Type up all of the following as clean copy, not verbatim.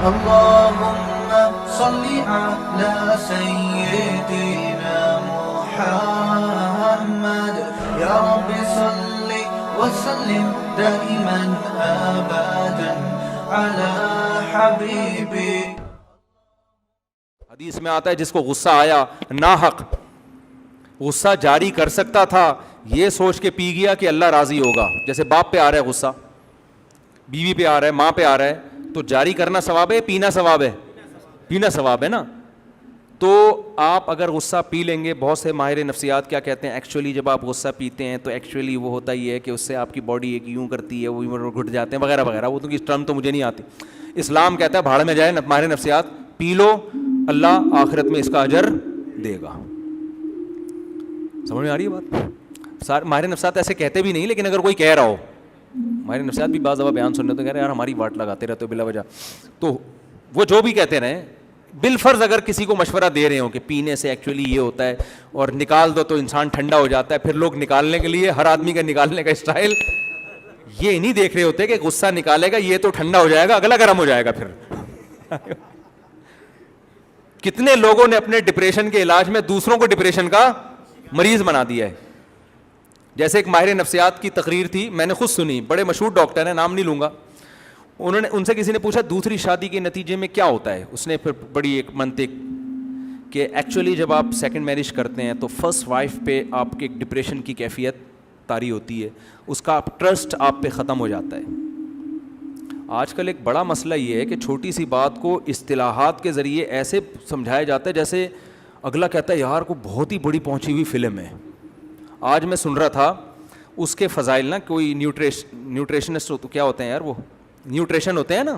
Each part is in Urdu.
اللهم صل على سيدنا محمد يا رب صل وسلم دائما ابدا على حبيبي. حدیث میں آتا ہے جس کو غصہ آیا ناحق غصہ جاری کر سکتا تھا, یہ سوچ کے پی گیا کہ اللہ راضی ہوگا. جیسے باپ پہ آ رہا ہے غصہ, بیوی پہ آ رہا ہے, ماں پہ آ رہا ہے, تو جاری کرنا ثواب ہے, پینا ثواب ہے؟ پینا ثواب ہے نا. تو آپ اگر غصہ پی لیں گے, بہت سے ماہر نفسیات کیا کہتے ہیں, ایکچولی جب آپ غصہ پیتے ہیں تو ایکچولی وہ ہوتا ہی ہے کہ اس سے آپ کی باڈی ایک یوں کرتی ہے, وہ یوں گھٹ جاتے ہیں وغیرہ وغیرہ. وہ تو اس ٹرم تو مجھے نہیں آتی. اسلام کہتا ہے بھاڑ میں جائے ماہر نفسیات, پی لو, اللہ آخرت میں اس کا اجر دے گا. سمجھ میں آ رہی ہے بات؟ ماہر نفسیات ایسے کہتے بھی نہیں, لیکن اگر کوئی کہہ رہا ہو, ماہر نفسیات بھی بعض دفعہ بیان سننے تو کہہ رہے ہیں یار ہماری واٹ لگاتے رہتے ہو بلا وجہ, تو وہ جو بھی کہتے رہیں, بالفرض اگر کسی کو مشورہ دے رہے ہوں کہ پینے سے ایکچولی یہ ہوتا ہے اور نکال دو تو انسان ٹھنڈا ہو جاتا ہے, پھر لوگ نکالنے کے لیے ہر آدمی کا نکالنے کا اسٹائل یہ نہیں دیکھ رہے ہوتے کہ غصہ نکالے گا یہ تو ٹھنڈا ہو جائے گا, اگلا گرم ہو جائے گا. پھر کتنے لوگوں نے اپنے ڈپریشن کے علاج میں دوسروں کو ڈپریشن کا مریض بنا دیا ہے. جیسے ایک ماہر نفسیات کی تقریر تھی, میں نے خود سنی, بڑے مشہور ڈاکٹر ہیں, نام نہیں لوں گا. انہوں نے ان سے کسی نے پوچھا دوسری شادی کے نتیجے میں کیا ہوتا ہے, اس نے پھر بڑی ایک منطق کہ ایکچولی جب آپ سیکنڈ میرج کرتے ہیں تو فرسٹ وائف پہ آپ کے ایک ڈپریشن کی کیفیت طاری ہوتی ہے, اس کا ٹرسٹ آپ پہ ختم ہو جاتا ہے. آج کل ایک بڑا مسئلہ یہ ہے کہ چھوٹی سی بات کو اصطلاحات کے ذریعے ایسے سمجھایا جاتا ہے جیسے اگلا کہتا ہے یار کو بہت ہی بڑی پہنچی ہوئی فلم ہے. آج میں سن رہا تھا اس کے فضائل نا, کوئی نیوٹریشنسٹ کیا ہوتے ہیں یار, وہ نیوٹریشن ہوتے ہیں نا,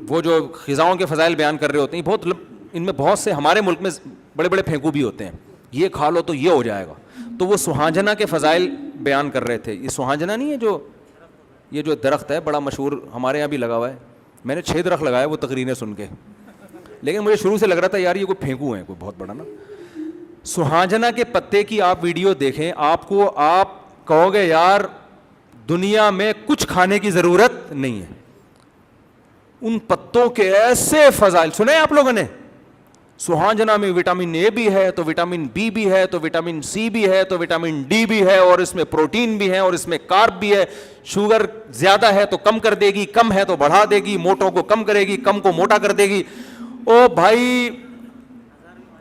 وہ جو غذاؤں کے فضائل بیان کر رہے ہوتے ہیں, بہت ان میں بہت سے ہمارے ملک میں بڑے بڑے پھینکو بھی ہوتے ہیں, یہ کھا لو تو یہ ہو جائے گا. تو وہ سہانجنا کے فضائل بیان کر رہے تھے. یہ سہانجنا نہیں ہے جو یہ جو درخت ہے بڑا مشہور ہمارے یہاں بھی لگا ہوا ہے, میں نے 6 درخت لگائے وہ تقریریں سن کے, لیکن مجھے شروع سے لگ رہا تھا یار یہ کوئی پھینکو ہیں کوئی بہت بڑا نا. سہانجنا کے پتے کی آپ ویڈیو دیکھیں, آپ کہو گے یار دنیا میں کچھ کھانے کی ضرورت نہیں ہے. ان پتوں کے ایسے فضائل سنے آپ لوگوں نے. سہانجنا میں وٹامن اے بھی ہے, تو وٹامن بی بھی ہے, تو وٹامن سی بھی ہے, تو وٹامن ڈی بھی ہے, اور اس میں پروٹین بھی ہے, اور اس میں کارب بھی ہے. شوگر زیادہ ہے تو کم کر دے گی, کم ہے تو بڑھا دے گی, موٹوں کو کم کرے گی, کم کو موٹا کر دے گی. او بھائی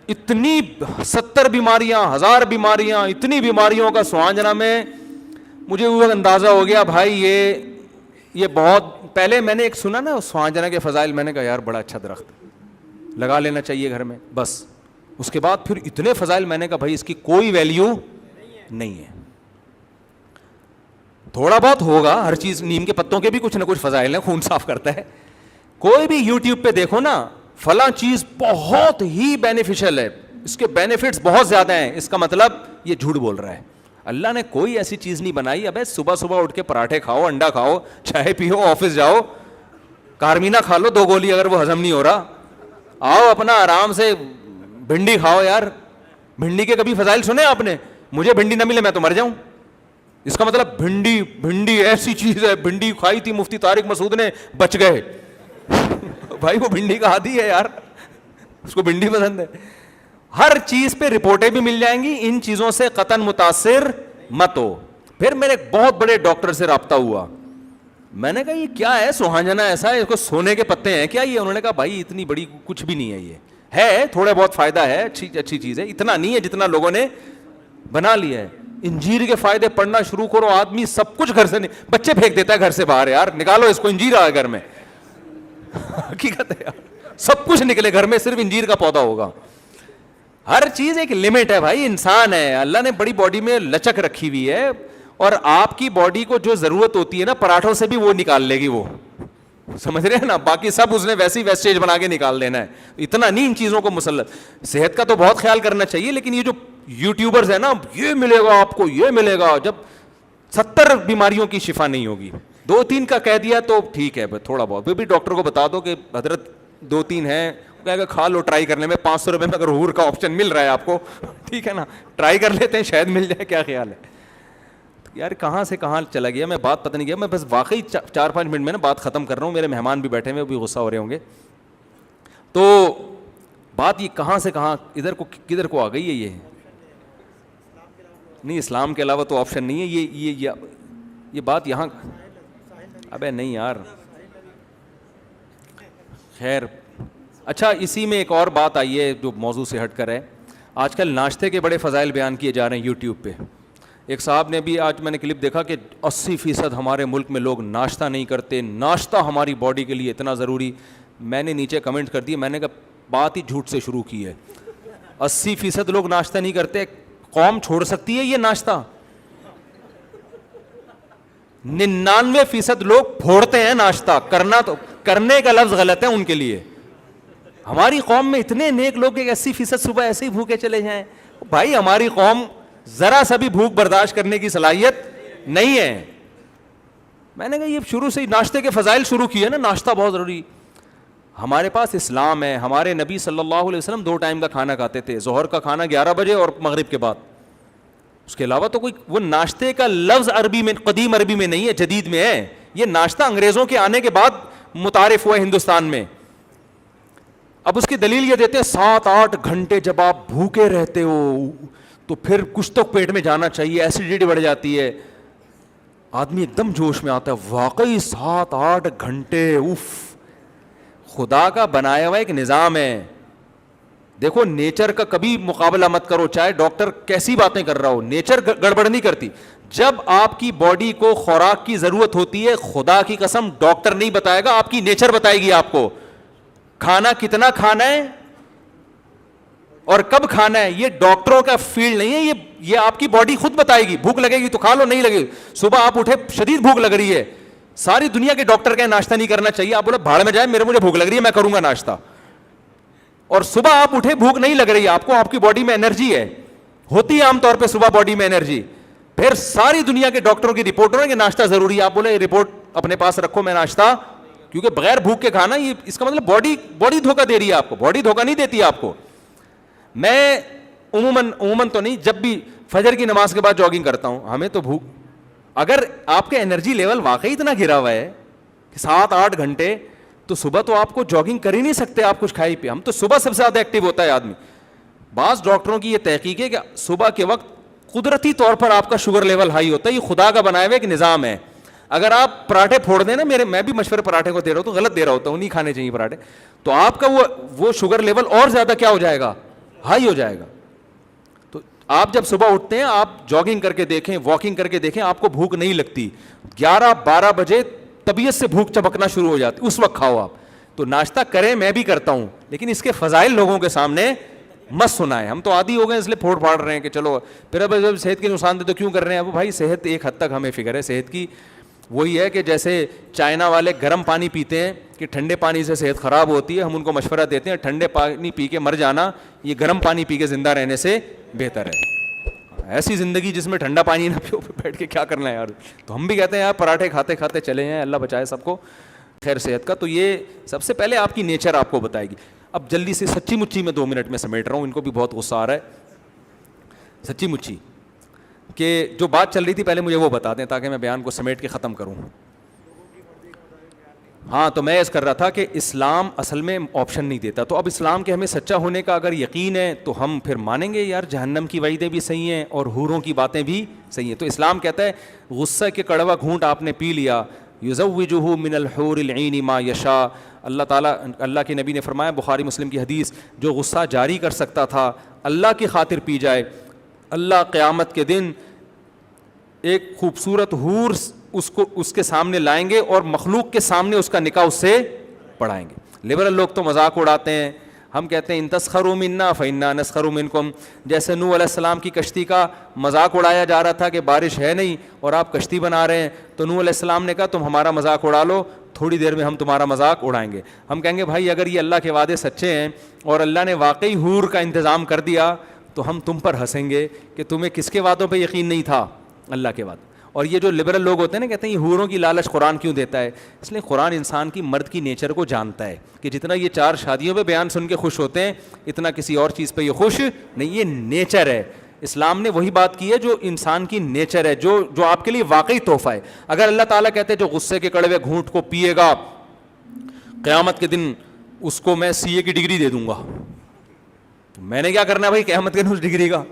اتنی 70 بیماریاں, 1000 بیماریاں, اتنی بیماریوں کا سہانجنا میں. مجھے وہ اندازہ ہو گیا بھائی یہ بہت پہلے میں نے ایک سنا نا سہانجنا کے فضائل, میں نے کہا یار بڑا اچھا درخت لگا لینا چاہیے گھر میں, بس. اس کے بعد پھر اتنے فضائل, میں نے کہا بھائی اس کی کوئی ویلیو نہیں ہے. تھوڑا بہت ہوگا ہر چیز, نیم کے پتوں کے بھی کچھ نہ کچھ فضائل ہیں, خون صاف کرتا ہے. کوئی بھی یوٹیوب پہ دیکھو نا فلاں چیز بہت ہی بینیفیشل ہے, اس کے بینیفٹس بہت زیادہ ہیں, اس کا مطلب یہ جھوٹ بول رہا ہے. اللہ نے کوئی ایسی چیز نہیں بنائی. ابے صبح صبح اٹھ کے پراٹھے کھاؤ, انڈا کھاؤ, چائے پیو, آفس جاؤ, کارمینا کھا لو 2 گولی اگر وہ ہضم نہیں ہو رہا, آؤ اپنا آرام سے بھنڈی کھاؤ. یار بھنڈی کے کبھی فضائل سنے آپ نے؟ مجھے بھنڈی نہ ملے میں تو مر جاؤں. اس کا مطلب بھنڈی ایسی چیز ہے, بھنڈی کھائی تھی مفتی طارق مسعود نے, بچ گئے. بھائی وہ بھنڈی کا عادی ہے یار, اس کو بھنڈی پسند ہے. ہر چیز پہ رپورٹیں بھی مل جائیں گی, ان چیزوں سے قطعاً متاثر مت ہو. پھر میرے ایک بہت بڑے ڈاکٹر سے رابطہ ہوا, میں نے کہا یہ کیا ہے سہانجنا ایسا ہے, اس کو سونے کے پتے ہیں کیا یہ؟ انہوں نے کہا بھائی اتنی بڑی کچھ بھی نہیں ہے, یہ ہے تھوڑا بہت فائدہ ہے, اچھی چیز ہے, اتنا نہیں ہے جتنا لوگوں نے بنا لیا ہے. انجیر کے فائدے پڑھنا شروع کرو, آدمی سب کچھ گھر سے بچے پھینک دیتا ہے گھر سے باہر, یار نکالو اس کو, انجیر آ گھر میں. حقیقت ہے یار, سب کچھ نکلے گھر میں, صرف انجیر کا پودا ہوگا. ہر چیز ایک لمٹ ہے بھائی, انسان ہے, اللہ نے بڑی باڈی میں لچک رکھی ہوئی ہے, اور آپ کی باڈی کو جو ضرورت ہوتی ہے نا پراٹھوں سے بھی وہ نکال لے گی, وہ سمجھ رہے ہیں نا, باقی سب اس نے ویسی ویسٹیج بنا کے نکال دینا ہے. اتنا نہیں ان چیزوں کو مسلط. صحت کا تو بہت خیال کرنا چاہیے, لیکن یہ جو یوٹیوبرز ہیں نا, یہ ملے گا آپ کو, یہ ملے گا, جب 70 بیماریوں کی شفا نہیں ہوگی. 2-3 کا کہہ دیا تو ٹھیک ہے تھوڑا بہت, پھر بھی ڈاکٹر کو بتا دو کہ حضرت 2-3 ہیں, کہے گا کھا لو ٹرائی کرنے میں, 500 روپے میں اگر حور کا آپشن مل رہا ہے آپ کو, ٹھیک ہے نا, ٹرائی کر لیتے ہیں شاید مل جائے, کیا خیال ہے. یار کہاں سے کہاں چلا گیا میں، بات پتہ نہیں کیا، میں بس واقعی 4-5 منٹ میں نا بات ختم کر رہا ہوں، میرے مہمان بھی بیٹھے ہوئے، وہ بھی غصہ ہو رہے ہوں گے. تو بات یہ کہاں سے کہاں ادھر کو کدھر کو آ گئی ہے. یہ نہیں، اسلام کے علاوہ تو آپشن نہیں ہے. یہ بات یہاں، ابے نہیں یار، خیر. اچھا، اسی میں ایک اور بات آئی ہے جو موضوع سے ہٹ کر ہے. آج کل ناشتے کے بڑے فضائل بیان کیے جا رہے ہیں یوٹیوب پہ. ایک صاحب نے بھی، آج میں نے کلپ دیکھا کہ 80% ہمارے ملک میں لوگ ناشتہ نہیں کرتے، ناشتہ ہماری باڈی کے لیے اتنا ضروری. میں نے نیچے کمنٹ کر دی، میں نے کہا بات ہی جھوٹ سے شروع کی ہے. 80% لوگ ناشتہ نہیں کرتے، قوم چھوڑ سکتی ہے یہ ناشتہ؟ 99% لوگ پھوڑتے ہیں ناشتہ. کرنا تو، کرنے کا لفظ غلط ہے ان کے لیے. ہماری قوم میں اتنے نیک لوگ کہ 80% صبح ایسے ہی بھوکے چلے جائیں. بھائی ہماری قوم ذرا سا بھی بھوک برداشت کرنے کی صلاحیت نہیں ہے. میں نے کہا یہ شروع سے ہی ناشتے کے فضائل شروع کیے نا، ناشتہ بہت ضروری. ہمارے پاس اسلام ہے. ہمارے نبی صلی اللہ علیہ وسلم 2 ٹائم کا کھانا کھاتے تھے، ظہر کا کھانا 11 بجے اور مغرب کے بعد. اس کے علاوہ تو کوئی، وہ ناشتے کا لفظ عربی میں، قدیم عربی میں نہیں ہے، جدید میں ہے. یہ ناشتہ انگریزوں کے آنے کے بعد متعارف ہوا ہندوستان میں. اب اس کی دلیل یہ دیتے ہیں 7-8 گھنٹے جب آپ بھوکے رہتے ہو تو پھر کچھ تو پیٹ میں جانا چاہیے، ایسیڈیٹی بڑھ جاتی ہے. آدمی ایک دم جوش میں آتا ہے. واقعی 7-8 گھنٹے، اف، خدا کا بنایا ہوا ایک نظام ہے. دیکھو نیچر کا کبھی مقابلہ مت کرو، چاہے ڈاکٹر کیسی باتیں کر رہا ہو، نیچر گڑبڑ نہیں کرتی. جب آپ کی باڈی کو خوراک کی ضرورت ہوتی ہے، خدا کی قسم ڈاکٹر نہیں بتائے گا، آپ کی نیچر بتائے گی آپ کو کھانا کتنا کھانا ہے اور کب کھانا ہے. یہ ڈاکٹروں کا فیلڈ نہیں ہے، یہ آپ کی باڈی خود بتائے گی. بھوک لگے گی تو کھا لو، نہیں لگے گی. صبح آپ اٹھے، شدید بھوک لگ رہی ہے، ساری دنیا کے ڈاکٹر کہیں ناشتہ نہیں کرنا چاہیے، آپ بولے بھاڑ میں جائے، مجھے بھوک لگ رہی ہے، میں کروں گا ناشتہ. اور صبح آپ اٹھے، بھوک نہیں لگ رہی آپ کو، آپ کی باڈی میں انرجی ہے، ہوتی ہے عام طور پہ صبح باڈی میں انرجی. پھر ساری دنیا کے ڈاکٹروں کی رپورٹ ہو رہی ہے کہ ناشتہ ضروری ہے. آپ بولے رپورٹ اپنے پاس رکھو، میں ناشتہ، کیونکہ بغیر بھوک کے کھانا، یہ اس کا مطلب باڈی دھوکہ دے رہی ہے آپ کو، باڈی دھوکہ نہیں دیتی آپ کو. میں عموماً تو نہیں، جب بھی فجر کی نماز کے بعد جاگنگ کرتا ہوں. ہمیں تو بھوک، اگر آپ کے انرجی لیول واقعی اتنا گرا ہوا ہے کہ 7-8 گھنٹے، تو صبح تو آپ کو جاگنگ کر ہی نہیں سکتے آپ کچھ کھائی پی. ہم تو صبح سب سے زیادہ ایکٹیو ہوتا ہے آدمی. بعض ڈاکٹروں کی یہ تحقیق ہے کہ صبح کے وقت قدرتی طور پر آپ کا شوگر لیول ہائی ہوتا ہے. یہ خدا کا بنایا ہوا ایک نظام ہے. اگر آپ پراٹھے پھوڑ دیں نا، میں بھی مشورے پراٹھے کو دے رہا ہوں تو غلط دے رہا ہوتا ہوں، نہیں کھانے چاہیے پراٹھے، تو آپ کا وہ شوگر لیول اور زیادہ کیا ہو جائے گا، ہائی ہو جائے گا. تو آپ جب صبح اٹھتے ہیں، آپ جاگنگ کر کے دیکھیں، واکنگ کر کے دیکھیں، آپ کو بھوک نہیں لگتی. 11-12 بجے طبیعت سے بھوک چبکنا شروع ہو جاتی، اس وقت کھاؤ آپ. تو ناشتہ کریں، میں بھی کرتا ہوں، لیکن اس کے فضائل لوگوں کے سامنے مت سنائیں. ہم تو عادی ہو گئے اس لیے پھوڑ پھاڑ رہے ہیں کہ چلو پھر اب جب صحت کے نقصان دے تو کیوں کر رہے ہیں. اب بھائی صحت ایک حد تک ہمیں فکر ہے صحت کی. وہی ہے کہ جیسے چائنا والے گرم پانی پیتے ہیں کہ ٹھنڈے پانی سے صحت خراب ہوتی ہے، ہم ان کو مشورہ دیتے ہیں ٹھنڈے پانی پی کے مر جانا، یہ گرم پانی پی کے زندہ رہنے سے بہتر ہے. ایسی زندگی جس میں ٹھنڈا پانی نہ پیو، بیٹھ کے کیا کرنا ہے یار. تو ہم بھی کہتے ہیں یار پراٹھے کھاتے کھاتے چلے ہیں، اللہ بچائے سب کو خیر صحت کا. تو یہ سب سے پہلے آپ کی نیچر آپ کو بتائے گی. اب جلدی سے سچی مچی میں 2 منٹ میں سمیٹ رہا ہوں، ان کو بھی بہت غصہ آ رہا ہے. سچی مچی کہ جو بات چل رہی تھی پہلے مجھے وہ بتا دیں تاکہ میں بیان کو سمیٹ کے ختم کروں. ہاں، تو میں اس کر رہا تھا کہ اسلام اصل میں آپشن نہیں دیتا. تو اب اسلام کے ہمیں سچا ہونے کا اگر یقین ہے تو ہم پھر مانیں گے یار جہنم کی وعیدیں بھی صحیح ہیں اور حوروں کی باتیں بھی صحیح ہیں. تو اسلام کہتا ہے غصہ کے کڑوا گھونٹ آپ نے پی لیا، یزوجہ من الحور العین ما یشاء. اللہ تعالیٰ، اللہ کے نبی نے فرمایا، بخاری مسلم کی حدیث، جو غصہ جاری کر سکتا تھا اللہ کی خاطر پی جائے، اللہ قیامت کے دن ایک خوبصورت حور اس کے سامنے لائیں گے اور مخلوق کے سامنے اس کا نکاح اس سے پڑھائیں گے. لبرل لوگ تو مذاق اڑاتے ہیں، ہم کہتے ہیں ان تسخروا منا فانا نسخر منکم. جیسے نوح علیہ السلام کی کشتی کا مذاق اڑایا جا رہا تھا کہ بارش ہے نہیں اور آپ کشتی بنا رہے ہیں، تو نوح علیہ السلام نے کہا تم ہمارا مذاق اڑا لو، تھوڑی دیر میں ہم تمہارا مذاق اڑائیں گے. ہم کہیں گے بھائی اگر یہ اللہ کے وعدے سچے ہیں اور اللہ نے واقعی حور کا انتظام کر دیا تو ہم تم پر ہنسیں گے کہ تمہیں کس کے وعدوں پہ یقین نہیں تھا، اللہ کے وعدے. اور یہ جو لبرل لوگ ہوتے ہیں نا، کہتے ہیں یہ حوروں کی لالچ قرآن کیوں دیتا ہے. اس لیے قرآن انسان کی، مرد کی نیچر کو جانتا ہے کہ جتنا یہ 4 شادیوں پہ بیان سن کے خوش ہوتے ہیں اتنا کسی اور چیز پہ یہ خوش نہیں. یہ نیچر ہے. اسلام نے وہی بات کی ہے جو انسان کی نیچر ہے, جو آپ کے لیے واقعی تحفہ ہے. اگر اللہ تعالیٰ کہتے جو غصے کے کڑوے گھونٹ کو پیے گا قیامت کے دن اس کو میں سی اے کی ڈگری دے دوں گا, تو میں نے کیا کرنا ہے بھائی قیامت کے دن اس ڈگری کا,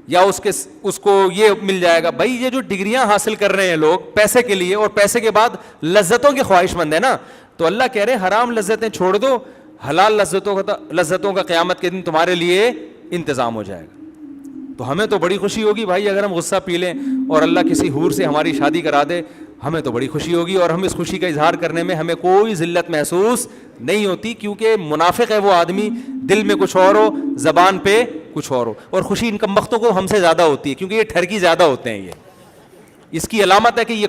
یا اس کو یہ مل جائے گا. بھائی یہ جو ڈگریاں حاصل کر رہے ہیں لوگ پیسے کے لیے, اور پیسے کے بعد لذتوں کے خواہش مند ہے نا, تو اللہ کہہ رہے ہیں حرام لذتیں چھوڑ دو, حلال لذتوں کا قیامت کے دن تمہارے لیے انتظام ہو جائے گا. تو ہمیں تو بڑی خوشی ہوگی بھائی اگر ہم غصہ پی لیں اور اللہ کسی حور سے ہماری شادی کرا دے, ہمیں تو بڑی خوشی ہوگی, اور ہم اس خوشی کا اظہار کرنے میں ہمیں کوئی ذلت محسوس نہیں ہوتی, کیونکہ منافق ہے وہ آدمی دل میں کچھ اور ہو زبان پہ کچھ اور ہو. اور خوشی ان کمبختوں کو ہم سے زیادہ ہوتی ہے کیونکہ یہ ٹھرکی زیادہ ہوتے ہیں. یہ اس کی علامت ہے کہ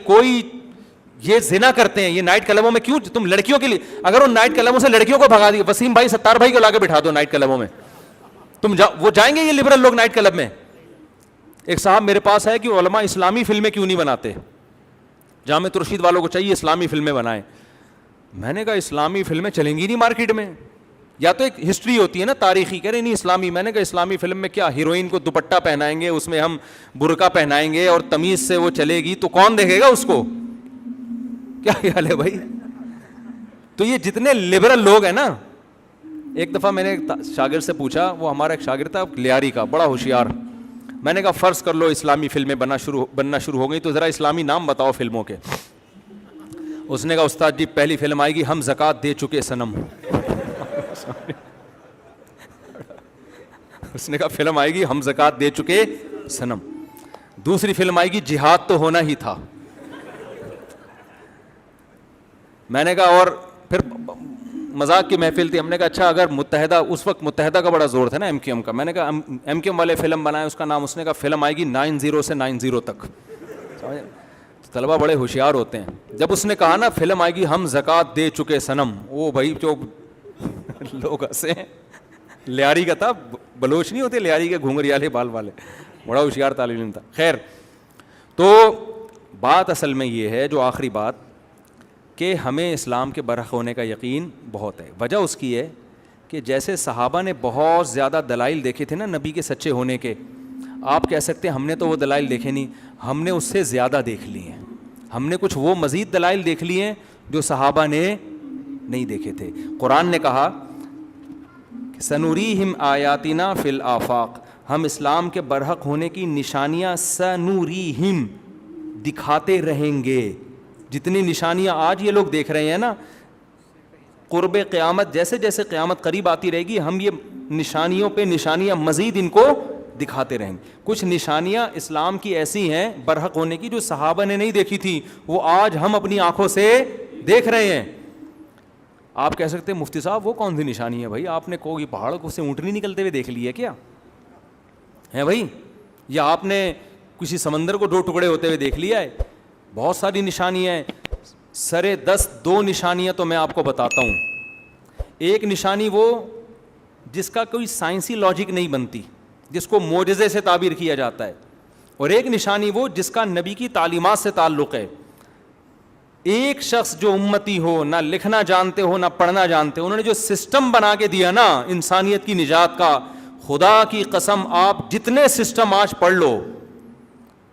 یہ زنا کرتے ہیں, یہ نائٹ کلبوں میں. کیوں تم لڑکیوں کے لیے, اگر ان نائٹ کلبوں سے لڑکیوں کو بھگا دی, وسیم بھائی ستار بھائی کو لا کے بٹھا دو نائٹ کلبوں میں, وہ جائیں گے یہ لبرل لوگ نائٹ کلب میں. ایک صاحب میرے پاس ہے کہ علماء اسلامی فلمیں کیوں نہیں بناتے, جامع رشید والوں کو چاہیے اسلامی فلمیں بنائیں. میں نے کہا اسلامی فلمیں چلیں گی نہیں مارکیٹ میں, یا تو ایک ہسٹری ہوتی ہے نا تاریخی, کہہ رہے نہیں اسلامی. میں نے کہا اسلامی فلم میں کیا ہیروئن کو دوپٹہ پہنائیں گے, اس میں ہم برقع پہنائیں گے اور تمیز سے وہ چلے گی, تو کون دیکھے گا اس کو, کیا خیال ہے بھائی. تو یہ جتنے لبرل لوگ ہیں نا, ایک دفعہ میں نے شاگرد سے پوچھا, وہ ہمارا ایک شاگرد تھا لیاری کا, بڑا ہوشیار. میں نے کہا فرض کر لو اسلامی فلمیں بننا شروع ہو گئی, تو ذرا اسلامی نام بتاؤ فلموں کے. اس نے کہا استاد جی پہلی فلم آئے گی ہم زکوٰۃ دے چکے صنم. اس نے کہا فلم آئے گی ہم زکوٰۃ دے چکے صنم. دوسری فلم آئے گی جہاد تو ہونا ہی تھا. میں نے کہا, اور پھر مذاق کی محفل تھی, ہم نے کہا اچھا اگر متحدہ, اس وقت متحدہ کا بڑا زور تھا نا ایم کیو ایم کا, میں نے کہا ایم کیو ایم والے فلم بنائے, اس کا نام, اس نے کہا فلم آئے گی 90 سے 90 تک. طلبہ بڑے ہوشیار ہوتے ہیں. جب اس نے کہا نا فلم آئے گی ہم زکوٰۃ دے چکے صنم, وہ بھائی جو لوگ ہنسے, لیاری کا تھا, بلوچ نہیں ہوتے لیاری کے گھونگری والے بال والے, بڑا ہوشیار طالب علم تھا. خیر, تو بات اصل میں یہ ہے, جو آخری بات, کہ ہمیں اسلام کے برحق ہونے کا یقین بہت ہے. وجہ اس کی ہے کہ جیسے صحابہ نے بہت زیادہ دلائل دیکھے تھے نا نبی کے سچے ہونے کے, آپ کہہ سکتے ہیں ہم نے تو وہ دلائل دیکھے نہیں, ہم نے اس سے زیادہ دیکھ لی ہیں. ہم نے کچھ وہ مزید دلائل دیکھ لی ہیں جو صحابہ نے نہیں دیکھے تھے. قرآن نے کہا سنوریہم آیاتنا فی الآفاق, ہم اسلام کے برحق ہونے کی نشانیاں سنوریہم دکھاتے رہیں گے. جتنی نشانیاں آج یہ لوگ دیکھ رہے ہیں نا, قرب قیامت جیسے جیسے قیامت قریب آتی رہے گی, ہم یہ نشانیوں پہ نشانیاں مزید ان کو دکھاتے رہیں گے. کچھ نشانیاں اسلام کی ایسی ہیں برحق ہونے کی جو صحابہ نے نہیں دیکھی تھی, وہ آج ہم اپنی آنکھوں سے دیکھ رہے ہیں. آپ کہہ سکتے ہیں مفتی صاحب وہ کون سی نشانی ہے بھائی, آپ نے کوئی پہاڑ کو سے اونٹنی نکلتے ہوئے دیکھ لی ہے کیا ہے بھائی, یا آپ نے کسی سمندر کو 2 ٹکڑے ہوتے ہوئے دیکھ لیا ہے. بہت ساری نشانیاں ہیں, سرے 10 2 نشانیاں تو میں آپ کو بتاتا ہوں. ایک نشانی وہ جس کا کوئی سائنسی لاجک نہیں بنتی, جس کو معجزے سے تعبیر کیا جاتا ہے, اور ایک نشانی وہ جس کا نبی کی تعلیمات سے تعلق ہے. ایک شخص جو امتی ہو, نہ لکھنا جانتے ہو نہ پڑھنا جانتے, انہوں نے جو سسٹم بنا کے دیا نا انسانیت کی نجات کا, خدا کی قسم آپ جتنے سسٹم آج پڑھ لو,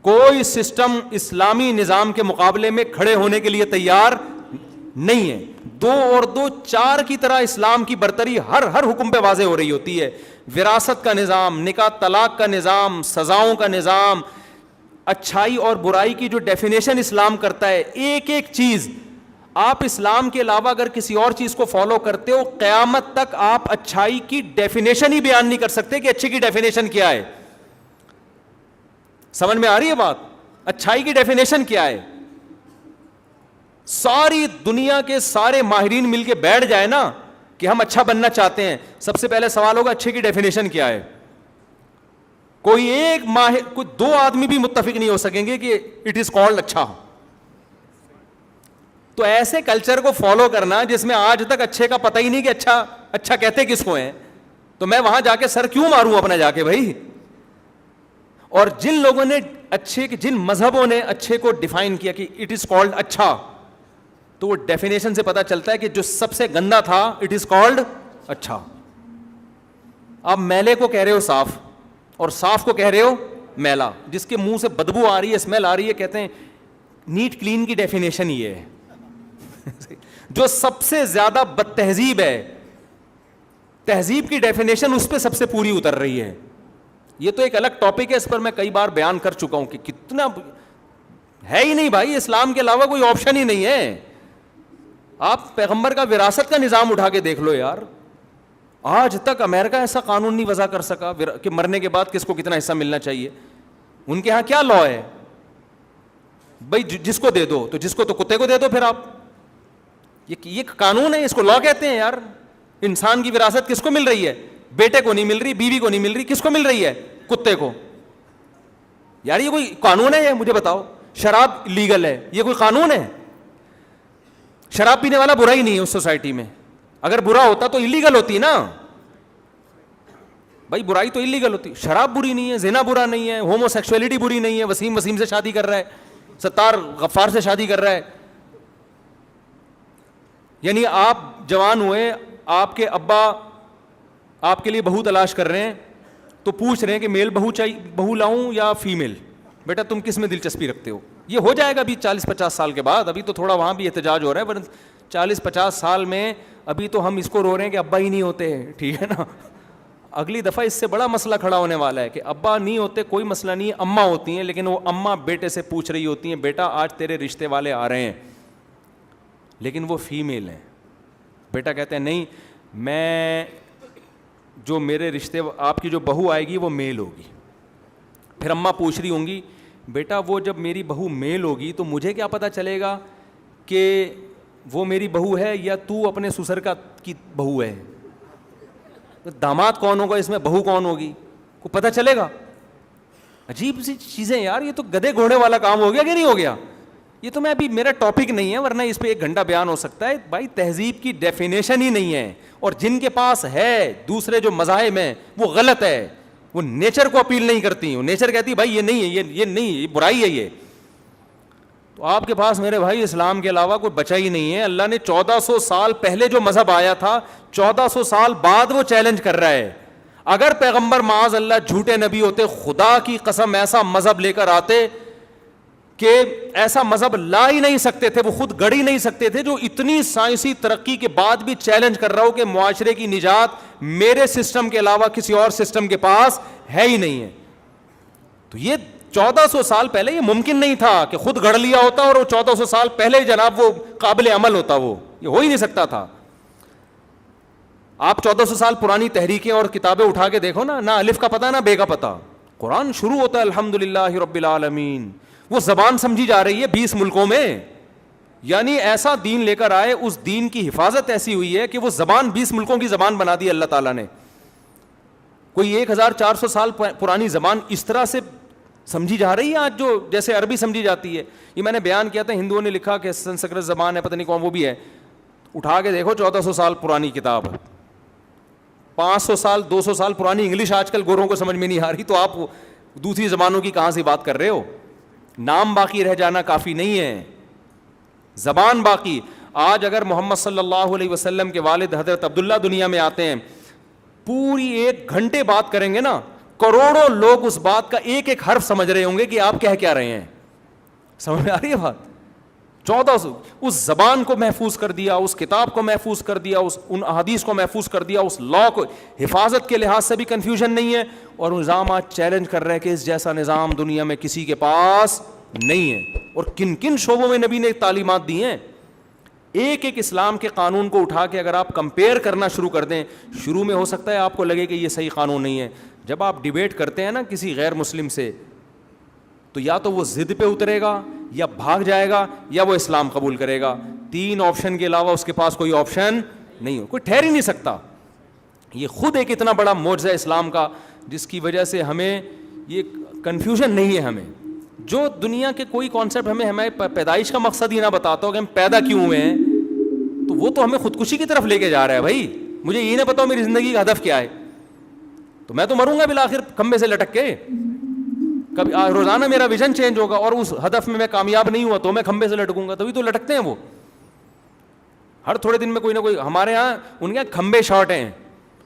کوئی سسٹم اسلامی نظام کے مقابلے میں کھڑے ہونے کے لیے تیار نہیں ہے. 2 اور 2 4 کی طرح اسلام کی برتری ہر حکم پہ واضح ہو رہی ہوتی ہے. وراثت کا نظام, نکاح طلاق کا نظام, سزاؤں کا نظام, اچھائی اور برائی کی جو ڈیفینیشن اسلام کرتا ہے, ایک ایک چیز. آپ اسلام کے علاوہ اگر کسی اور چیز کو فالو کرتے ہو, قیامت تک آپ اچھائی کی ڈیفینیشن ہی بیان نہیں کر سکتے کہ اچھے کی ڈیفینیشن کیا ہے. سمجھ میں آ رہی ہے بات؟ اچھائی کی ڈیفینیشن کیا ہے؟ ساری دنیا کے سارے ماہرین مل کے بیٹھ جائے نا کہ ہم اچھا بننا چاہتے ہیں, سب سے پہلے سوال ہوگا اچھے کی ڈیفینیشن کیا ہے. کوئی ایک ماہر, کوئی 2 آدمی بھی متفق نہیں ہو سکیں گے کہ اٹ از کالڈ اچھا. تو ایسے کلچر کو فالو کرنا جس میں آج تک اچھے کا پتہ ہی نہیں کہ اچھا کہتے کس کو ہیں, تو میں وہاں جا کے سر کیوں ماروں اپنا جا کے بھائی. اور جن لوگوں نے جن مذہبوں نے اچھے کو ڈیفائن کیا کہ اٹ از کالڈ اچھا, تو وہ ڈیفینیشن سے پتا چلتا ہے کہ جو سب سے گندا تھا اٹ از کالڈ اچھا. آپ میلے کو کہہ رہے ہو صاف, اور صاف کو کہہ رہے ہو میلا. جس کے منہ سے بدبو آ رہی ہے, اسمیل آ رہی ہے, کہتے ہیں نیٹ کلین کی ڈیفینیشن یہ ہے. جو سب سے زیادہ بد تہذیب ہے, تہذیب کی ڈیفینیشن اس پہ سب سے پوری اتر رہی ہے. یہ تو ایک الگ ٹاپک ہے, اس پر میں کئی بار بیان کر چکا ہوں کہ کتنا ہے ہی نہیں بھائی, اسلام کے علاوہ کوئی آپشن ہی نہیں ہے. آپ پیغمبر کا وراثت کا نظام اٹھا کے دیکھ لو یار, آج تک امریکہ ایسا قانون نہیں وضع کر سکا کہ مرنے کے بعد کس کو کتنا حصہ ملنا چاہیے. ان کے ہاں کیا لا ہے بھائی, جس کو دے دو, تو جس کو تو کتے کو دے دو. پھر آپ یہ قانون ہے, اس کو لا کہتے ہیں یار. انسان کی وراثت کس کو مل رہی ہے؟ بیٹے کو نہیں مل رہی, بیوی کو نہیں مل رہی, کس کو مل رہی ہے؟ کتے کو. یار یہ کوئی قانون ہے؟ یہ مجھے بتاؤ. شراب لیگل ہے, یہ کوئی قانون ہے؟ شراب پینے والا برا ہی نہیں ہے اس سوسائٹی میں. اگر برا ہوتا تو انلیگل ہوتی نا بھائی, برائی تو انلیگل ہوتی. شراب بری نہیں ہے, زنا برا نہیں ہے, ہومو سیکسولیٹی بری نہیں ہے. وسیم سے شادی کر رہا ہے, ستار غفار سے شادی کر رہا ہے. یعنی آپ جوان ہوئے, آپ کے ابا آپ کے لیے بہو تلاش کر رہے ہیں, تو پوچھ رہے ہیں کہ میل بہو لاؤں یا فیمیل, بیٹا تم کس میں دلچسپی رکھتے ہو. یہ ہو جائے گا ابھی 40-50 سال کے بعد. ابھی تو تھوڑا وہاں بھی احتجاج ہو رہا ہے, پر 40-50 سال میں ابھی تو ہم اس کو رو رہے ہیں کہ ابا ہی نہیں ہوتے, ٹھیک ہے نا. اگلی دفعہ اس سے بڑا مسئلہ کھڑا ہونے والا ہے کہ ابا نہیں ہوتے, کوئی مسئلہ نہیں ہے, اماں ہوتی ہیں. لیکن وہ اماں بیٹے سے پوچھ رہی ہوتی ہیں, بیٹا آج تیرے رشتے والے آ رہے ہیں لیکن وہ فیمیل ہیں. بیٹا کہتے ہیں نہیں, میں جو میرے رشتے, آپ کی جو بہو آئے گی وہ میل ہوگی. پھر اماں پوچھ رہی ہوں گی, بیٹا وہ جب میری بہو میل ہوگی تو مجھے کیا پتہ چلے گا کہ وہ میری بہو ہے یا تو اپنے سسر کی بہو ہے؟ داماد کون ہوگا اس میں, بہو کون ہوگی, کو پتہ چلے گا؟ عجیب سی چیزیں یار. یہ تو گدھے گھوڑے والا کام ہو گیا کہ نہیں ہو گیا؟ یہ تو میں ابھی, میرا ٹاپک نہیں ہے, ورنہ اس پہ 1 گھنٹہ بیان ہو سکتا ہے. بھائی تہذیب کی ڈیفینیشن ہی نہیں ہے, اور جن کے پاس ہے دوسرے جو مذاہب ہیں وہ غلط ہے. وہ نیچر کو اپیل نہیں کرتی, نیچر کہتی ہے بھائی یہ نہیں ہے, یہ نہیں, یہ برائی ہے یہ. تو آپ کے پاس میرے بھائی اسلام کے علاوہ کوئی بچا ہی نہیں ہے. اللہ نے 1400 سال پہلے جو مذہب آیا تھا, 1400 سال بعد وہ چیلنج کر رہا ہے. اگر پیغمبر معاذ اللہ جھوٹے نبی ہوتے, خدا کی قسم ایسا مذہب لے کر آتے کہ ایسا مذہب لا ہی نہیں سکتے تھے, وہ خود گڑ ہی نہیں سکتے تھے, جو اتنی سائنسی ترقی کے بعد بھی چیلنج کر رہا ہو کہ معاشرے کی نجات میرے سسٹم کے علاوہ کسی اور سسٹم کے پاس ہے ہی نہیں ہے. تو یہ 1400 سال پہلے یہ ممکن نہیں تھا کہ خود گڑھ لیا ہوتا اور وہ 1400 سال پہلے جناب وہ قابل عمل ہوتا, وہ یہ ہو ہی نہیں سکتا تھا. آپ 1400 سال پرانی تحریکیں اور کتابیں اٹھا کے دیکھو نا, نہ الف کا پتہ نہ بے کا پتہ. قرآن شروع ہوتا ہے الحمدللہ رب العالمین. وہ زبان سمجھی جا رہی ہے 20 ملکوں میں. یعنی ایسا دین لے کر آئے, اس دین کی حفاظت ایسی ہوئی ہے کہ وہ زبان 20 ملکوں کی زبان بنا دی اللہ تعالیٰ نے. کوئی 1400 سال پرانی زبان اس طرح سے سمجھی جا رہی ہے آج, جو جیسے عربی سمجھی جاتی ہے. یہ میں نے بیان کیا تھا, ہندوؤں نے لکھا کہ سنسکرت زبان ہے, پتہ نہیں کون, وہ بھی ہے. اٹھا کے دیکھو 1400 سال پرانی کتاب, 500 سال 200 سال پرانی انگلش آج کل گوروں کو سمجھ میں نہیں آ رہی, تو آپ دوسری زبانوں کی کہاں سے بات کر رہے ہو؟ نام باقی رہ جانا کافی نہیں ہے, زبان باقی. آج اگر محمد صلی اللہ علیہ وسلم کے والد حضرت عبداللہ دنیا میں آتے ہیں, پوری 1 گھنٹے بات کریں گے نا, کروڑوں لوگ اس بات کا ایک ایک حرف سمجھ رہے ہوں گے کہ آپ کہہ کیا رہے ہیں. سمجھ میں آ رہی ہے بات؟ 1400 اس زبان کو محفوظ کر دیا, اس کتاب کو محفوظ کر دیا, ان احادیث کو محفوظ کر دیا, اس لا کو. حفاظت کے لحاظ سے بھی کنفیوژن نہیں ہے, اور نظام آج چیلنج کر رہے کہ اس جیسا نظام دنیا میں کسی کے پاس نہیں ہے. اور کن کن شعبوں میں نبی نے تعلیمات دی ہیں. ایک ایک اسلام کے قانون کو اٹھا کے اگر آپ کمپیئر کرنا شروع کر دیں, شروع میں ہو سکتا ہے آپ کو لگے کہ یہ صحیح قانون نہیں ہے. جب آپ ڈیبیٹ کرتے ہیں نا کسی غیر مسلم سے, تو یا تو وہ ضد پہ اترے گا, یا بھاگ جائے گا, یا وہ اسلام قبول کرے گا. 3 آپشن کے علاوہ اس کے پاس کوئی آپشن نہیں ہو, کوئی ٹھہر ہی نہیں سکتا. یہ خود ایک اتنا بڑا معجزہ اسلام کا, جس کی وجہ سے ہمیں یہ کنفیوژن نہیں ہے. ہمیں جو دنیا کے کوئی کانسیپٹ ہمیں پیدائش کا مقصد ہی نہ بتاتا ہو کہ ہم پیدا کیوں ہوئے ہیں, تو وہ تو ہمیں خودکشی کی طرف لے کے جا رہا ہے. بھائی مجھے یہ نہ بتاؤ میری زندگی کا ہدف کیا ہے, تو میں تو مروں گا بالآخر کھمبے سے لٹک کے. کبھی روزانہ میرا ویژن چینج ہوگا, اور اس ہدف میں کامیاب نہیں ہوا تو میں کھمبے سے لٹکوں گا. تبھی تو لٹکتے ہیں وہ, ہر تھوڑے دن میں کوئی نہ کوئی. ہمارے یہاں ان کے کھمبے شارٹ ہیں,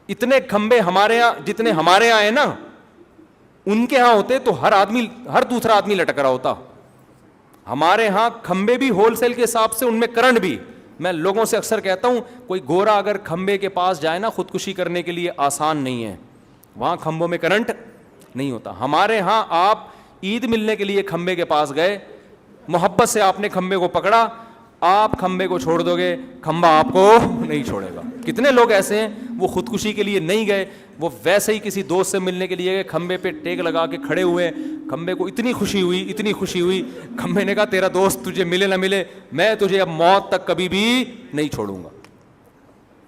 اتنے کھمبے ہمارے یہاں جتنے ہمارے یہاں ہیں نا, ان کے ہاں ہوتے تو ہر دوسرا آدمی لٹک رہا ہوتا. ہمارے ہاں کھمبے بھی ہول سیل کے حساب سے, ان میں کرنٹ بھی. میں لوگوں سے اکثر کہتا ہوں, کوئی گورا اگر کھمبے کے پاس جائے نا خودکشی کرنے کے لیے, آسان نہیں ہے, وہاں کھمبوں میں کرنٹ نہیں ہوتا. ہمارے ہاں آپ عید ملنے کے لیے کھمبے کے پاس گئے, محبت سے آپ نے کھمبے کو پکڑا, آپ کھمبے کو چھوڑ دو گے, کھمبا آپ کو نہیں چھوڑے گا. کتنے لوگ ایسے ہیں وہ خودکشی کے لیے نہیں گئے, وہ ویسے ہی کسی دوست سے ملنے کے لیے گئے, کھمبے پہ ٹیک لگا کے کھڑے ہوئے. کھمبے کو اتنی خوشی ہوئی, کھمبے نے کہا تیرا دوست تجھے ملے نہ ملے, میں تجھے اب موت تک کبھی بھی نہیں چھوڑوں گا.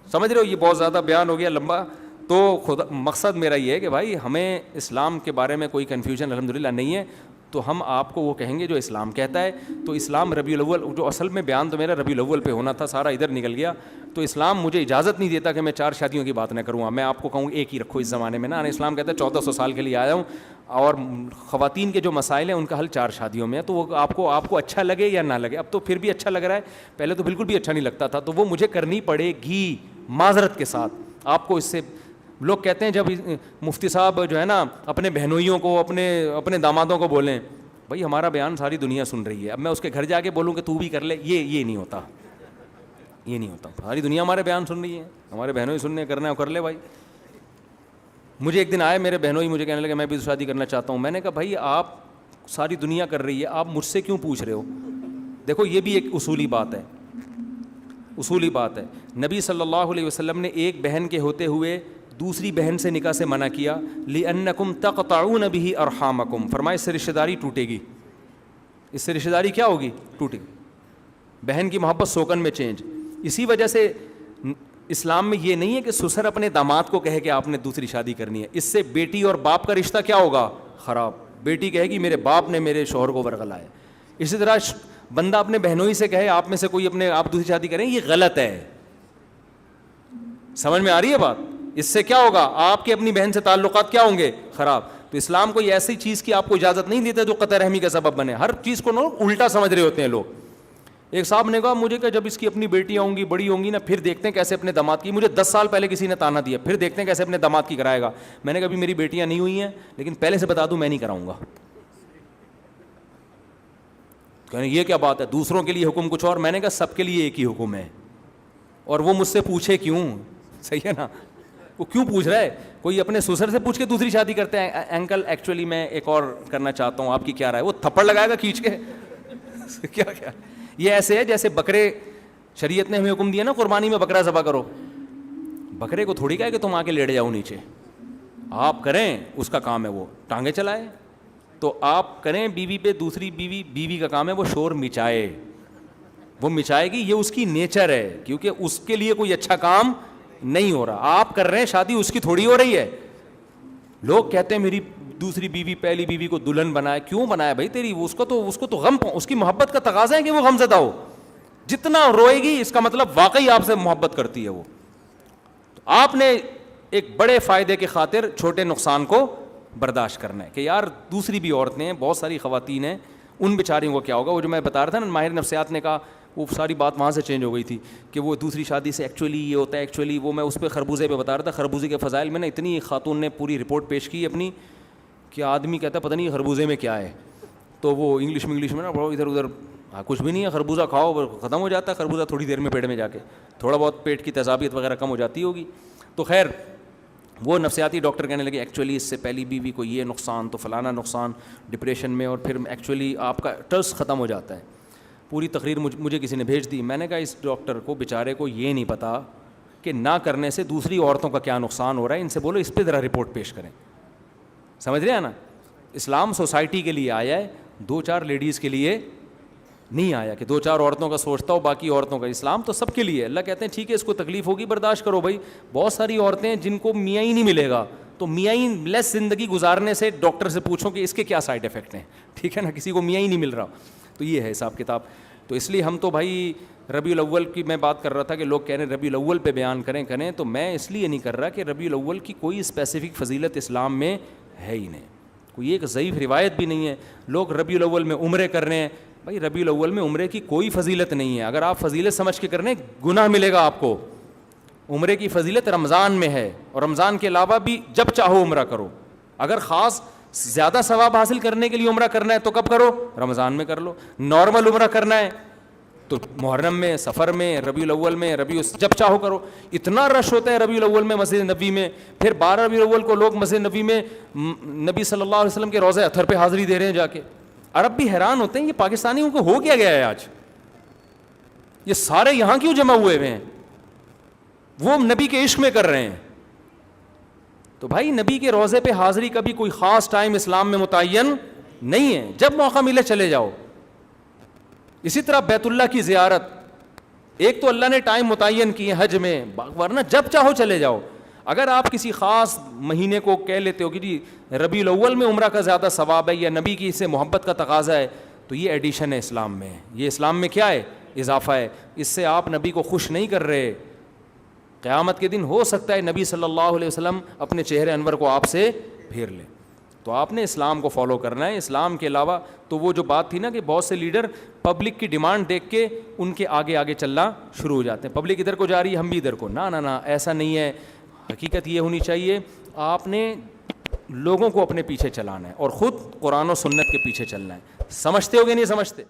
سمجھ رہے ہو, یہ بہت زیادہ بیان ہو گیا لمبا. تو مقصد میرا یہ ہے کہ بھائی ہمیں اسلام کے بارے میں کوئی کنفیوژن الحمدللہ نہیں ہے, تو ہم آپ کو وہ کہیں گے جو اسلام کہتا ہے. تو اسلام ربیع الاول, جو اصل میں بیان تو میرا ربیع الاول پہ ہونا تھا, سارا ادھر نکل گیا. تو اسلام مجھے اجازت نہیں دیتا کہ میں 4 شادیوں کی بات نہ کروں. میں آپ کو کہوں ایک ہی رکھو اس زمانے میں نا. اسلام کہتا ہے 1400 سال کے لیے آیا ہوں, اور خواتین کے جو مسائل ہیں ان کا حل 4 شادیوں میں ہے. تو وہ آپ کو اچھا لگے یا نہ لگے, اب تو پھر بھی اچھا لگ رہا ہے, پہلے تو بالکل بھی اچھا نہیں لگتا تھا, تو وہ مجھے کرنی پڑے گی معذرت کے ساتھ. آپ کو اس سے لوگ کہتے ہیں جب مفتی صاحب جو ہے نا اپنے بہنوئیوں کو, اپنے دامادوں کو بولیں بھائی ہمارا بیان ساری دنیا سن رہی ہے, اب میں اس کے گھر جا کے بولوں کہ تو بھی کر لے, یہ نہیں ہوتا, یہ نہیں ہوتا. ساری دنیا ہمارے بیان سن رہی ہے, ہمارے بہنوئی سننے کرنا ہے کر لے بھائی. مجھے ایک دن آئے میرے بہنوئی, مجھے کہنے لگے میں بھی شادی کرنا چاہتا ہوں. میں نے کہا بھائی آپ ساری دنیا کر رہی ہے, آپ مجھ سے کیوں پوچھ رہے ہو. دیکھو یہ بھی ایک اصولی بات ہے, اصولی بات ہے. نبی صلی اللہ علیہ وسلم نے ایک بہن کے ہوتے ہوئے دوسری بہن سے نکاح سے منع کیا, لِأَنَّكُمْ تَقْطَعُونَ بِهِ أَرْحَامَكُمْ. فرمایا اس سے رشتہ داری ٹوٹے گی, اس سے رشتہ داری کیا ہوگی, ٹوٹے گی. بہن کی محبت سوکن میں چینج. اسی وجہ سے اسلام میں یہ نہیں ہے کہ سسر اپنے داماد کو کہے کہ آپ نے دوسری شادی کرنی ہے, اس سے بیٹی اور باپ کا رشتہ کیا ہوگا, خراب. بیٹی کہے گی میرے باپ نے میرے شوہر کو ورغلایا. اسی طرح بندہ اپنے بہنوئی سے کہے آپ میں سے کوئی آپ دوسری شادی کریں, یہ غلط ہے. سمجھ میں آ رہی ہے بات. اس سے کیا ہوگا, آپ کے اپنی بہن سے تعلقات کیا ہوں گے, خراب. تو اسلام کوئی ایسی چیز کی آپ کو اجازت نہیں دیتا جو قطع رحمی کا سبب بنے. ہر چیز کو الٹا سمجھ رہے ہوتے ہیں لوگ. ایک صاحب نے کہا مجھے کہ جب اس کی اپنی بیٹیاں ہوں گی, بڑی ہوں گی نا, پھر دیکھتے ہیں کیسے اپنے داماد کی. مجھے 10 سال پہلے کسی نے تانا دیا, پھر دیکھتے ہیں کیسے اپنے داماد کی کرائے گا. میں نے کہا ابھی میری بیٹیاں نہیں ہوئی ہیں, لیکن پہلے سے بتا دوں میں نہیں کراؤں گا. کہنے یہ کیا بات ہے, دوسروں کے لیے حکم کچھ اور. میں نے کہا سب کے لیے ایک ہی حکم ہے, اور وہ مجھ سے پوچھے کیوں. صحیح ہے نا, وہ کیوں پوچھ رہا ہے. کوئی اپنے سسر سے پوچھ کے دوسری شادی کرتے ہیں, انکل ایکچولی میں ایک اور کرنا چاہتا ہوں, آپ کی کیا رائے. وہ تھپڑ لگائے گا کھینچ کے. کیا یہ ایسے ہے جیسے بکرے, شریعت نے ہمیں حکم دیا نا قربانی میں بکرا ذبح کرو. بکرے کو تھوڑی کہے کہ تم آ کے لیٹ جاؤ نیچے, آپ کریں, اس کا کام ہے وہ ٹانگیں چلائے. تو آپ کریں بیوی پہ, دوسری بیوی کا کام ہے وہ شور مچائے, وہ مچائے گی, یہ اس کی نیچر ہے, کیونکہ اس کے لیے کوئی اچھا کام نہیں ہو رہا. آپ کر رہے ہیں شادی, اس کی تھوڑی ہو رہی ہے. لوگ کہتے ہیں میری دوسری بیوی پہلی بیوی کو دلہن بنائے. کیوں بنایا بھائی تیری, اس کو تو غم, اس کی محبت کا تقاضا ہے کہ وہ غم زدہ ہو. جتنا روئے گی اس کا مطلب واقعی آپ سے محبت کرتی ہے وہ. تو آپ نے ایک بڑے فائدے کے خاطر چھوٹے نقصان کو برداشت کرنا ہے کہ یار دوسری بھی عورتیں ہیں, بہت ساری خواتین ہیں, ان بیچاریوں کو کیا ہوگا. وہ جو میں بتا رہا تھا نا, ماہر نفسیات نے کہا, وہ ساری بات وہاں سے چینج ہو گئی تھی کہ وہ دوسری شادی سے ایکچولی یہ ہوتا ہے. ایکچولی وہ میں اس پہ خربوزے پہ بتا رہا تھا, خربوزے کے فضائل میں نا اتنی خاتون نے پوری رپورٹ پیش کی اپنی کہ آدمی کہتا ہے پتہ نہیں خربوزے میں کیا ہے. تو وہ انگلش میں نا ادھر ادھر, کچھ بھی نہیں ہے, خربوزہ کھاؤ ختم ہو جاتا ہے خربوزہ تھوڑی دیر میں پیٹ میں جا کے, تھوڑا بہت پیٹ کی تیزابیت وغیرہ کم ہو جاتی ہوگی. تو خیر وہ نفسیاتی ڈاکٹر کہنے لگے ایکچولی اس سے پہلی بیوی کو یہ نقصان, تو فلانا نقصان, ڈپریشن میں, اور پھر ایکچولی آپ کا ٹرس ختم ہو جاتا ہے. پوری تقریر مجھے کسی نے بھیج دی. میں نے کہا اس ڈاکٹر کو بیچارے کو یہ نہیں پتا کہ نہ کرنے سے دوسری عورتوں کا کیا نقصان ہو رہا ہے. ان سے بولو اس پہ ذرا رپورٹ پیش کریں. سمجھ رہے ہیں نا, اسلام سوسائٹی کے لیے آیا ہے, 2-4 لیڈیز کے لیے نہیں آیا کہ 2-4 عورتوں کا سوچتا ہو باقی عورتوں کا. اسلام تو سب کے لیے ہے. اللہ کہتے ہیں ٹھیک ہے اس کو تکلیف ہوگی برداشت کرو بھائی. بہت ساری عورتیں ہیں جن کو میاں ہی نہیں ملے گا, تو میاں ہی لیس زندگی گزارنے سے ڈاکٹر سے پوچھو کہ اس کے کیا سائڈ افیکٹ ہیں. ٹھیک ہے نا, کسی کو میاں ہی نہیں مل رہا. تو یہ ہے حساب کتاب. تو اس لیے ہم تو بھائی ربیع الاول کی میں بات کر رہا تھا کہ لوگ کہہ رہے ہیں ربیع الاول پہ بیان کریں, تو میں اس لیے نہیں کر رہا کہ ربیع الاول کی کوئی اسپیسیفک فضیلت اسلام میں ہے ہی نہیں, کوئی ایک ضعیف روایت بھی نہیں ہے. لوگ ربیع الاول میں عمرے کر رہے ہیں, بھائی ربیع الاول میں عمرے کی کوئی فضیلت نہیں ہے. اگر آپ فضیلت سمجھ کے کر رہے ہیں گناہ ملے گا آپ کو. عمرے کی فضیلت رمضان میں ہے, اور رمضان کے علاوہ بھی جب چاہو عمرہ کرو. اگر خاص زیادہ ثواب حاصل کرنے کے لیے عمرہ کرنا ہے تو کب کرو؟ رمضان میں کر لو. نارمل عمرہ کرنا ہے تو محرم میں, سفر میں, ربیع الاول میں, جب چاہو کرو. اتنا رش ہوتا ہے ربیع الاول میں مسجد نبوی میں, پھر 12 ربیع الاول کو لوگ مسجد نبوی میں نبی صلی اللہ علیہ وسلم کے روضہ اطہر پہ حاضری دے رہے ہیں جا کے. عرب بھی حیران ہوتے ہیں یہ پاکستانیوں کو ہو کیا گیا ہے آج, یہ سارے یہاں کیوں جمع ہوئے ہوئے ہیں, وہ نبی کے عشق میں کر رہے ہیں. تو بھائی نبی کے روضے پہ حاضری کا بھی کوئی خاص ٹائم اسلام میں متعین نہیں ہے, جب موقع ملے چلے جاؤ. اسی طرح بیت اللہ کی زیارت, ایک تو اللہ نے ٹائم متعین کیے حج میں, ورنہ جب چاہو چلے جاؤ. اگر آپ کسی خاص مہینے کو کہہ لیتے ہو کہ جی ربیع الاول میں عمرہ کا زیادہ ثواب ہے یا نبی کی اس سے محبت کا تقاضا ہے, تو یہ ایڈیشن ہے اسلام میں, یہ اسلام میں کیا ہے؟ اضافہ ہے. اس سے آپ نبی کو خوش نہیں کر رہے. قیامت کے دن ہو سکتا ہے نبی صلی اللہ علیہ وسلم اپنے چہرے انور کو آپ سے پھیر لیں. تو آپ نے اسلام کو فالو کرنا ہے. اسلام کے علاوہ تو وہ جو بات تھی نا کہ بہت سے لیڈر پبلک کی ڈیمانڈ دیکھ کے ان کے آگے آگے چلنا شروع ہو جاتے ہیں, پبلک ادھر کو جا رہی ہے ہم بھی ادھر کو. نہ ایسا نہیں ہے. حقیقت یہ ہونی چاہیے آپ نے لوگوں کو اپنے پیچھے چلانا ہے اور خود قرآن و سنت کے پیچھے چلنا ہے. سمجھتے ہو کہ نہیں سمجھتے؟